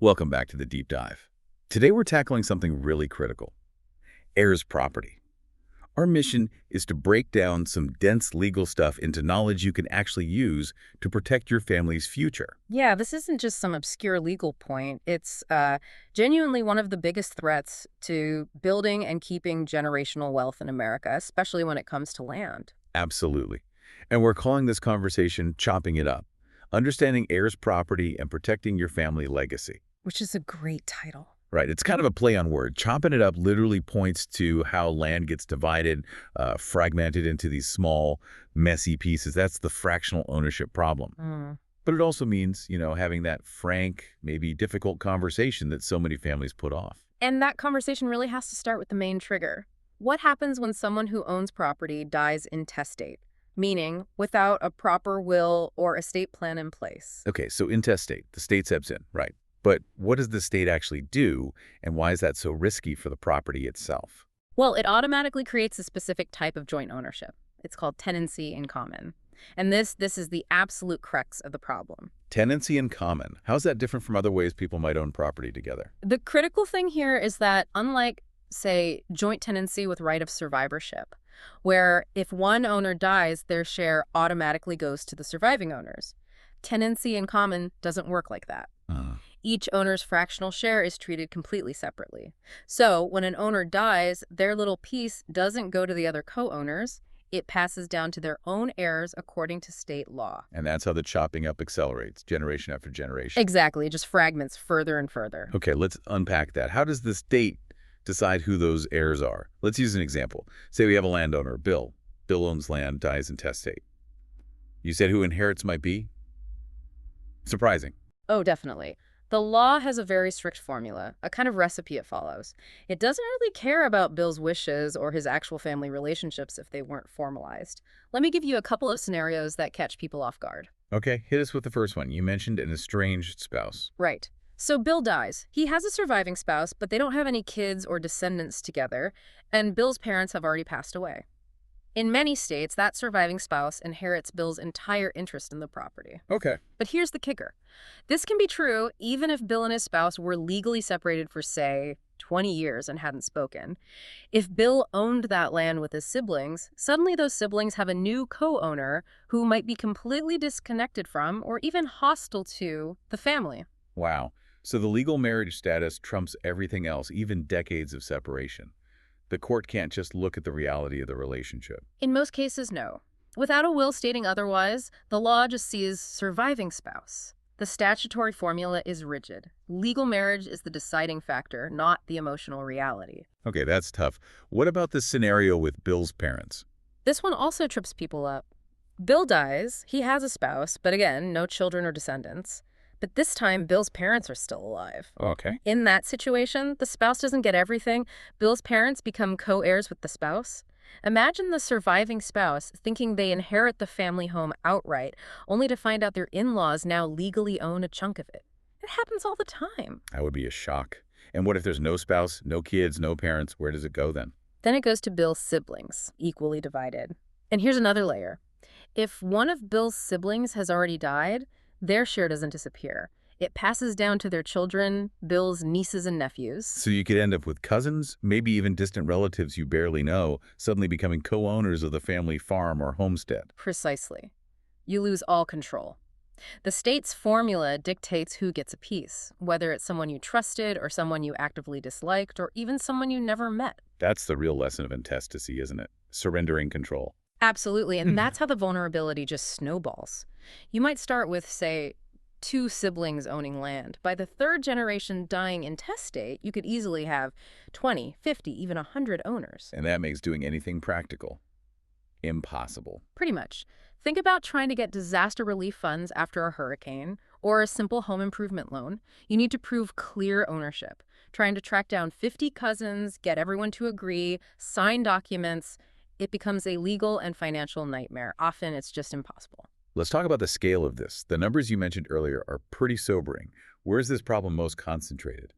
Welcome back to the deep dive. Today we're tackling something really critical: heirs property. Our mission is to break down some dense legal stuff into knowledge you can actually use to protect your family's future. Yeah, this isn't just some obscure legal point. It's genuinely one of the biggest threats to building and keeping generational wealth in America, especially when it comes to land. Absolutely. And we're calling this conversation Chopping It Up: Understanding Heirs Property and Protecting Your Family Legacy. Which is a great title. Right, it's kind of a play on word. Chopping it up literally points to how land gets divided, fragmented into these small, messy pieces. That's the fractional ownership problem. Mm. But it also means, having that frank, maybe difficult conversation that so many families put off. And that conversation really has to start with the main trigger. What happens when someone who owns property dies intestate? Meaning, without a proper will or estate plan in place. Okay, so intestate, the state steps in, right? But what does the state actually do, and why is that so risky for the property itself? Well, it automatically creates a specific type of joint ownership. It's called tenancy in common. And this is the absolute crux of the problem. Tenancy in common. How's that different from other ways people might own property together? The critical thing here is that unlike, say, joint tenancy with right of survivorship, where if one owner dies, their share automatically goes to the surviving owners, tenancy in common doesn't work like that. Each owner's fractional share is treated completely separately. So when an owner dies, their little piece doesn't go to the other co-owners. It passes down to their own heirs according to state law. And that's how the chopping up accelerates, generation after generation. Exactly, it just fragments further and further. Okay, let's unpack that. How does the state decide who those heirs are? Let's use an example. Say we have a landowner, Bill. Bill owns land, dies intestate. You said who inherits might be? Surprising. Oh, definitely. The law has a very strict formula, a kind of recipe it follows. It doesn't really care about Bill's wishes or his actual family relationships if they weren't formalized. Let me give you a couple of scenarios that catch people off guard. Okay, hit us with the first one. You mentioned an estranged spouse. Right. So Bill dies. He has a surviving spouse, but they don't have any kids or descendants together, and Bill's parents have already passed away. In many states, that surviving spouse inherits Bill's entire interest in the property. Okay. But here's the kicker. This can be true even if Bill and his spouse were legally separated for, say, 20 years and hadn't spoken. If Bill owned that land with his siblings, suddenly those siblings have a new co-owner who might be completely disconnected from or even hostile to the family. Wow. So the legal marriage status trumps everything else, even decades of separation. The court can't just look at the reality of the relationship. In most cases, no. Without a will stating otherwise, the law just sees surviving spouse. The statutory formula is rigid. Legal marriage is the deciding factor, not the emotional reality. Okay, that's tough. What about this scenario with Bill's parents? This one also trips people up. Bill dies, he has a spouse, but again, no children or descendants. But this time, Bill's parents are still alive. Okay. In that situation, the spouse doesn't get everything. Bill's parents become co-heirs with the spouse. Imagine the surviving spouse thinking they inherit the family home outright, only to find out their in-laws now legally own a chunk of it. It happens all the time. That would be a shock. And what if there's no spouse, no kids, no parents? Where does it go then? Then it goes to Bill's siblings, equally divided. And here's another layer. If one of Bill's siblings has already died, their share doesn't disappear. It passes down to their children, Bill's nieces and nephews. So you could end up with cousins, maybe even distant relatives you barely know, suddenly becoming co-owners of the family farm or homestead. Precisely. You lose all control. The state's formula dictates who gets a piece, whether it's someone you trusted or someone you actively disliked or even someone you never met. That's the real lesson of intestacy, isn't it? Surrendering control. Absolutely, and that's how the vulnerability just snowballs. You might start with, say, 2 siblings owning land. By the third generation dying intestate, you could easily have 20, 50, even 100 owners. And that makes doing anything practical impossible. Pretty much. Think about trying to get disaster relief funds after a hurricane or a simple home improvement loan. You need to prove clear ownership. Trying to track down 50 cousins, get everyone to agree, sign documents, it becomes a legal and financial nightmare. Often it's just impossible. Let's talk about the scale of this. The numbers you mentioned earlier are pretty sobering. Where is this problem most concentrated?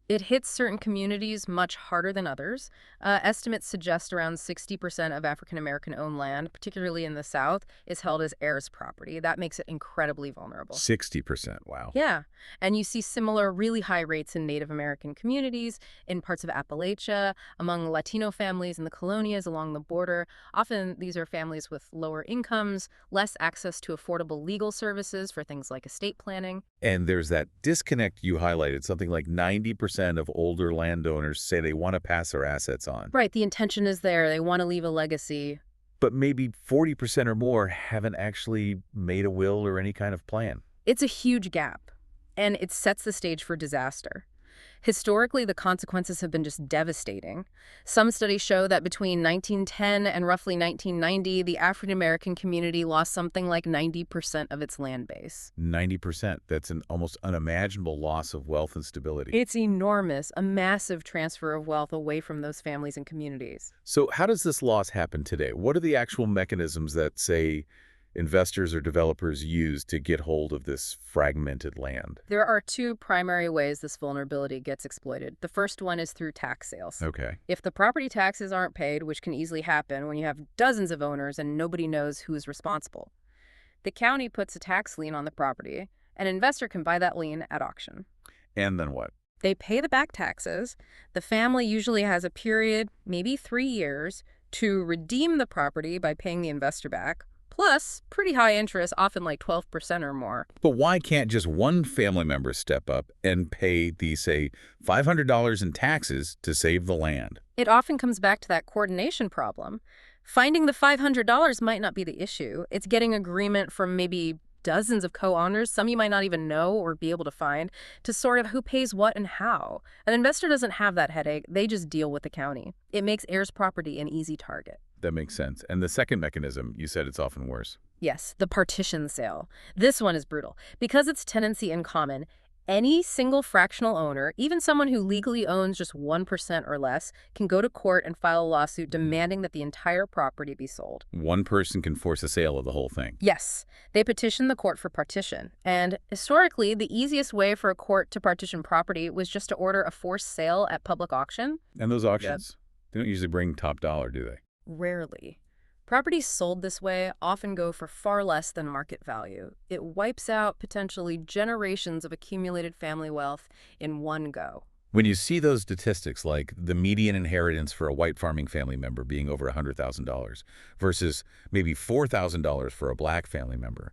It hits certain communities much harder than others. Estimates suggest around 60% of African American owned land, particularly in the South, is held as heirs property. That makes it incredibly vulnerable. 60%, wow. Yeah, and you see similar really high rates in Native American communities, in parts of Appalachia, among Latino families in the colonias along the border. Often these are families with lower incomes, less access to affordable legal services for things like estate planning. And there's that disconnect you highlighted. Something like 90% of older landowners say they want to pass their assets on. Right, the intention is there. They want to leave a legacy. But maybe 40% or more haven't actually made a will or any kind of plan. It's a huge gap, and it sets the stage for disaster. Historically, the consequences have been just devastating. Some studies show that between 1910 and roughly 1990, the African American community lost something like 90% of its land base. 90%. That's an almost unimaginable loss of wealth and stability. It's enormous, a massive transfer of wealth away from those families and communities. So how does this loss happen today? What are the actual mechanisms that, say, investors or developers use to get hold of this fragmented land? There are two primary ways this vulnerability gets exploited. The first one is through tax sales. Okay. If the property taxes aren't paid, which can easily happen when you have dozens of owners and nobody knows who is responsible, the county puts a tax lien on the property. An investor can buy that lien at auction. And then what? They pay the back taxes. The family usually has a period, maybe 3 years, to redeem the property by paying the investor back, plus pretty high interest, often like 12% or more. But why can't just one family member step up and pay the, say, $500 in taxes to save the land? It often comes back to that coordination problem. Finding the $500 might not be the issue. It's getting agreement from maybe dozens of co-owners, some you might not even know or be able to find, to sort of who pays what and how. An investor doesn't have that headache. They just deal with the county. It makes heirs property an easy target. That makes sense. And the second mechanism, you said it's often worse. Yes, the partition sale. This one is brutal. Because it's tenancy in common, any single fractional owner, even someone who legally owns just 1% or less, can go to court and file a lawsuit demanding that the entire property be sold. One person can force a sale of the whole thing. Yes, they petition the court for partition. And historically, the easiest way for a court to partition property was just to order a forced sale at public auction. And those auctions, they don't usually bring top dollar, do they? Rarely. Properties sold this way often go for far less than market value. It wipes out potentially generations of accumulated family wealth in one go. When you see those statistics, like the median inheritance for a white farming family member being over $100,000 versus maybe $4,000 for a black family member,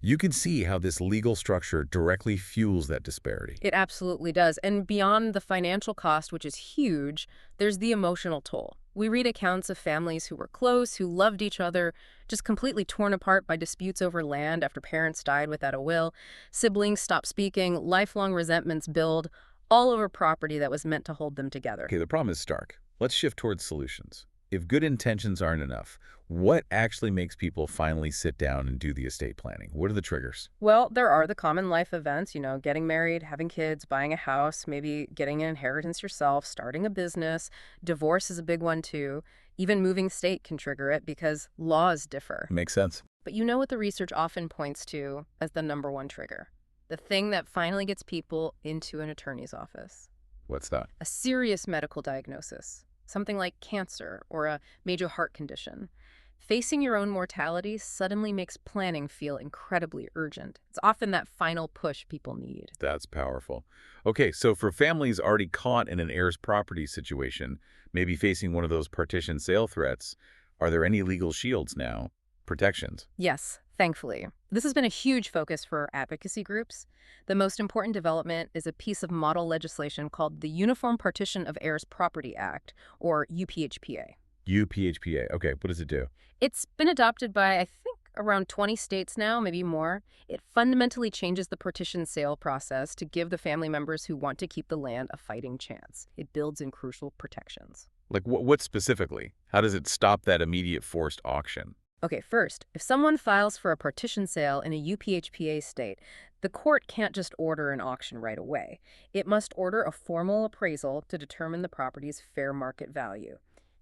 you can see how this legal structure directly fuels that disparity. It absolutely does. And beyond the financial cost, which is huge, there's the emotional toll. We read accounts of families who were close, who loved each other, just completely torn apart by disputes over land after parents died without a will. Siblings stop speaking, lifelong resentments build, all over property that was meant to hold them together. Okay, the problem is stark. Let's shift towards solutions. If good intentions aren't enough, what actually makes people finally sit down and do the estate planning? What are the triggers? Well, there are the common life events, getting married, having kids, buying a house, maybe getting an inheritance yourself, starting a business. Divorce is a big one too. Even moving state can trigger it because laws differ. Makes sense. But you know what the research often points to as the number one trigger? The thing that finally gets people into an attorney's office. What's that? A serious medical diagnosis. Something like cancer or a major heart condition. Facing your own mortality suddenly makes planning feel incredibly urgent. It's often that final push people need. That's powerful. Okay, so for families already caught in an heirs property situation, maybe facing one of those partition sale threats, are there any legal shields now? Protections? Yes, thankfully. This has been a huge focus for advocacy groups. The most important development is a piece of model legislation called the Uniform Partition of Heirs Property Act, or UPHPA. UPHPA. Okay, what does it do? It's been adopted by, I think, around 20 states now, maybe more. It fundamentally changes the partition sale process to give the family members who want to keep the land a fighting chance. It builds in crucial protections. Like what specifically? How does it stop that immediate forced auction? Okay, first, if someone files for a partition sale in a UPHPA state, the court can't just order an auction right away. It must order a formal appraisal to determine the property's fair market value.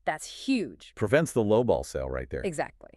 That's huge. Prevents the lowball sale right there. Exactly.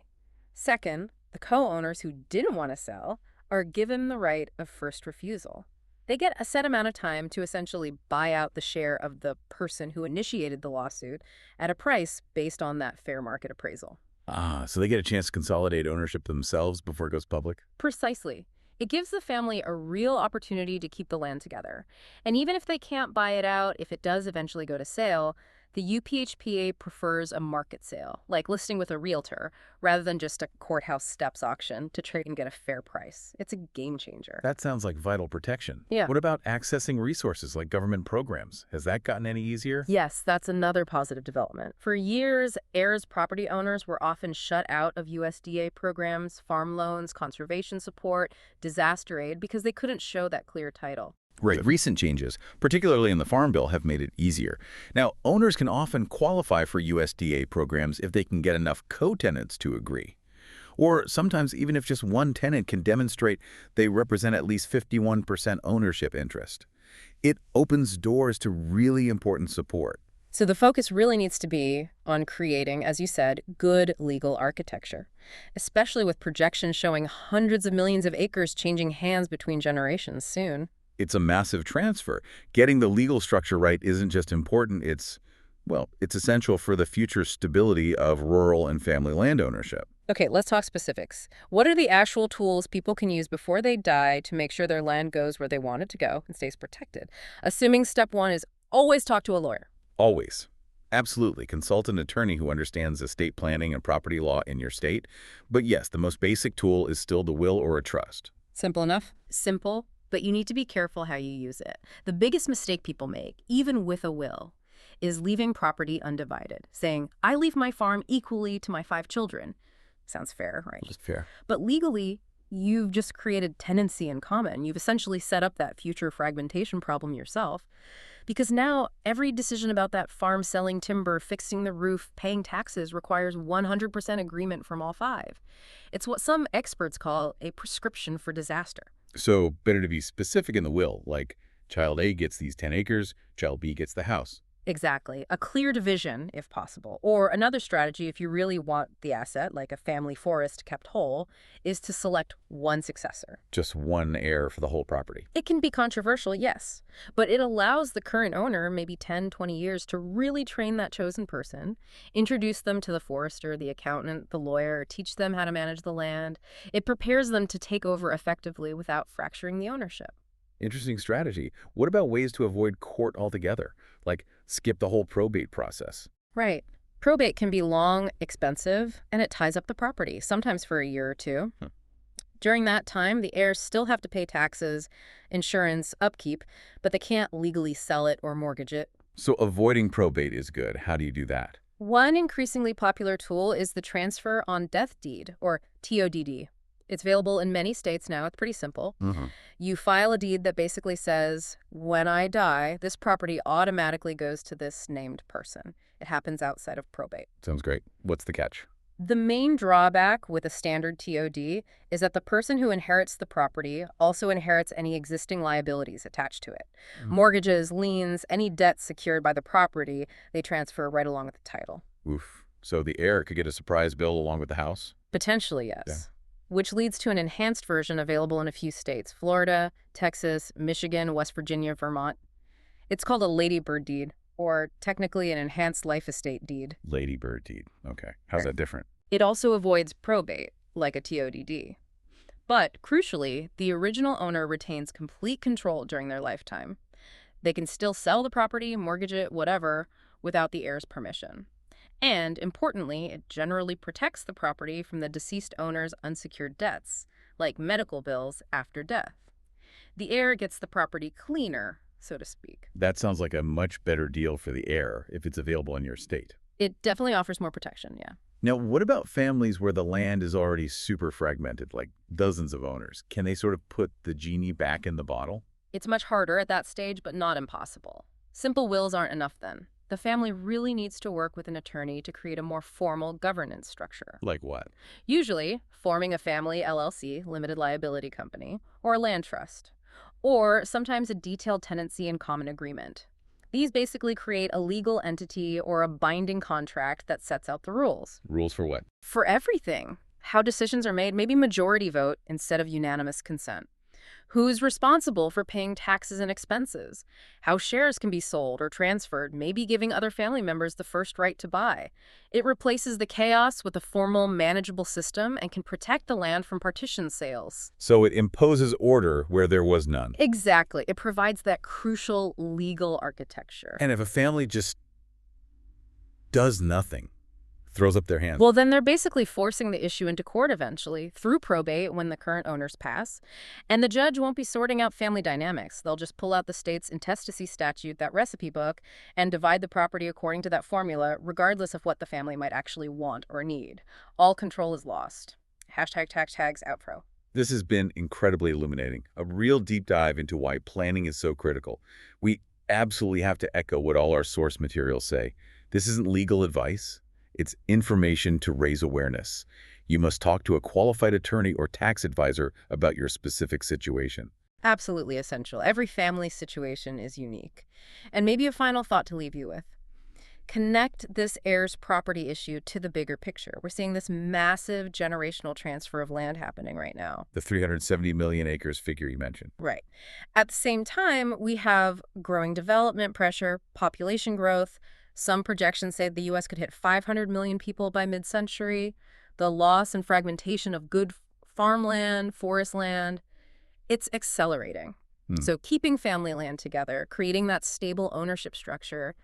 Second, the co-owners who didn't want to sell are given the right of first refusal. They get a set amount of time to essentially buy out the share of the person who initiated the lawsuit at a price based on that fair market appraisal. Ah, so they get a chance to consolidate ownership themselves before it goes public? Precisely. It gives the family a real opportunity to keep the land together. And even if they can't buy it out, if it does eventually go to sale, the UPHPA prefers a market sale, like listing with a realtor, rather than just a courthouse steps auction to trade and get a fair price. It's a game changer. That sounds like vital protection. Yeah. What about accessing resources like government programs? Has that gotten any easier? Yes, that's another positive development. For years, heirs property owners were often shut out of USDA programs, farm loans, conservation support, disaster aid, because they couldn't show that clear title. Right. Recent changes, particularly in the Farm Bill, have made it easier. Now, owners can often qualify for USDA programs if they can get enough co-tenants to agree. Or sometimes even if just one tenant can demonstrate they represent at least 51% ownership interest. It opens doors to really important support. So the focus really needs to be on creating, as you said, good legal architecture, especially with projections showing hundreds of millions of acres changing hands between generations soon. It's a massive transfer. Getting the legal structure right isn't just important, it's essential for the future stability of rural and family land ownership. Okay, let's talk specifics. What are the actual tools people can use before they die to make sure their land goes where they want it to go and stays protected? Assuming step one is always talk to a lawyer. Always. Absolutely. Consult an attorney who understands estate planning and property law in your state. But yes, the most basic tool is still the will or a trust. Simple enough? Simple, but you need to be careful how you use it. The biggest mistake people make, even with a will, is leaving property undivided, saying, I leave my farm equally to my 5 children. Sounds fair, right? Just fair. But legally, you've just created tenancy in common. You've essentially set up that future fragmentation problem yourself. Because now every decision about that farm selling timber, fixing the roof, paying taxes requires 100% agreement from all 5. It's what some experts call a prescription for disaster. So better to be specific in the will, like child A gets these 10 acres, child B gets the house. Exactly. A clear division, if possible. Or another strategy, if you really want the asset, like a family forest kept whole, is to select one successor. Just one heir for the whole property. It can be controversial, yes, but it allows the current owner, maybe 10, 20 years, to really train that chosen person, introduce them to the forester, the accountant, the lawyer, teach them how to manage the land. It prepares them to take over effectively without fracturing the ownership. Interesting strategy. What about ways to avoid court altogether? Like skip the whole probate process? Right. Probate can be long, expensive, and it ties up the property, sometimes for a year or two. During that time, the heirs still have to pay taxes, insurance, upkeep, but they can't legally sell it or mortgage it. So avoiding probate is good. How do you do that? One increasingly popular tool is the transfer on death deed, or TODD. It's available in many states now. It's pretty simple. You file a deed that basically says, when I die, this property automatically goes to this named person. It happens outside of probate. Sounds great. What's the catch? The main drawback with a standard TOD is that the person who inherits the property also inherits any existing liabilities attached to it. Mortgages, liens, any debts secured by the property, they transfer right along with the title. Oof. So the heir could get a surprise bill along with the house? Potentially, yes. Yeah. Which leads to an enhanced version available in a few states: Florida, Texas, Michigan, West Virginia, Vermont. It's called a ladybird deed, or technically an enhanced life estate deed. Ladybird deed. Okay. How's that different? It also avoids probate, like a TODD. But, crucially, the original owner retains complete control during their lifetime. They can still sell the property, mortgage it, whatever, without the heir's permission. And, importantly, it generally protects the property from the deceased owner's unsecured debts, like medical bills after death. The heir gets the property cleaner, so to speak. That sounds like a much better deal for the heir if it's available in your state. It definitely offers more protection, yeah. Now, what about families where the land is already super fragmented, like dozens of owners? Can they sort of put the genie back in the bottle? It's much harder at that stage, but not impossible. Simple wills aren't enough then. The family really needs to work with an attorney to create a more formal governance structure. Like what? Usually, forming a family LLC, limited liability company, or a land trust. Or sometimes a detailed tenancy and common agreement. These basically create a legal entity or a binding contract that sets out the rules. Rules for what? For everything. How decisions are made, maybe majority vote instead of unanimous consent. Who's responsible for paying taxes and expenses? How shares can be sold or transferred, maybe giving other family members the first right to buy. It replaces the chaos with a formal, manageable system and can protect the land from partition sales. So it imposes order where there was none. Exactly. It provides that crucial legal architecture. And if a family just does nothing, throws up their hands. Well, then they're basically forcing the issue into court eventually, through probate when the current owners pass. And the judge won't be sorting out family dynamics. They'll just pull out the state's intestacy statute, that recipe book, and divide the property according to that formula, regardless of what the family might actually want or need. All control is lost. Hashtag tax tags out pro. This has been incredibly illuminating, a real deep dive into why planning is so critical. We absolutely have to echo what all our source materials say. This isn't legal advice. It's information to raise awareness. You must talk to a qualified attorney or tax advisor about your specific situation. Absolutely essential. Every family situation is unique. And maybe a final thought to leave you with. Connect this heirs property issue to the bigger picture. We're seeing this massive generational transfer of land happening right now. The 370 million acres figure you mentioned. Right. At the same time, we have growing development pressure, population growth. Some projections say the U.S. could hit 500 million people by mid-century. The loss and fragmentation of good farmland, forest land, it's accelerating. So keeping family land together, creating that stable ownership structure,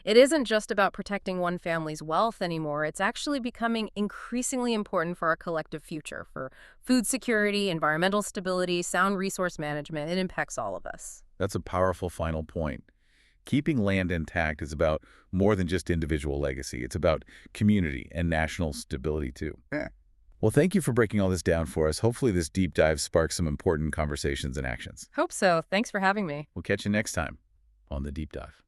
it isn't just about protecting one family's wealth anymore. It's actually becoming increasingly important for our collective future, for food security, environmental stability, sound resource management. It impacts all of us. That's a powerful final point. Keeping land intact is about more than just individual legacy. It's about community and national stability, too. Yeah. Well, thank you for breaking all this down for us. Hopefully this deep dive sparks some important conversations and actions. Hope so. Thanks for having me. We'll catch you next time on The Deep Dive.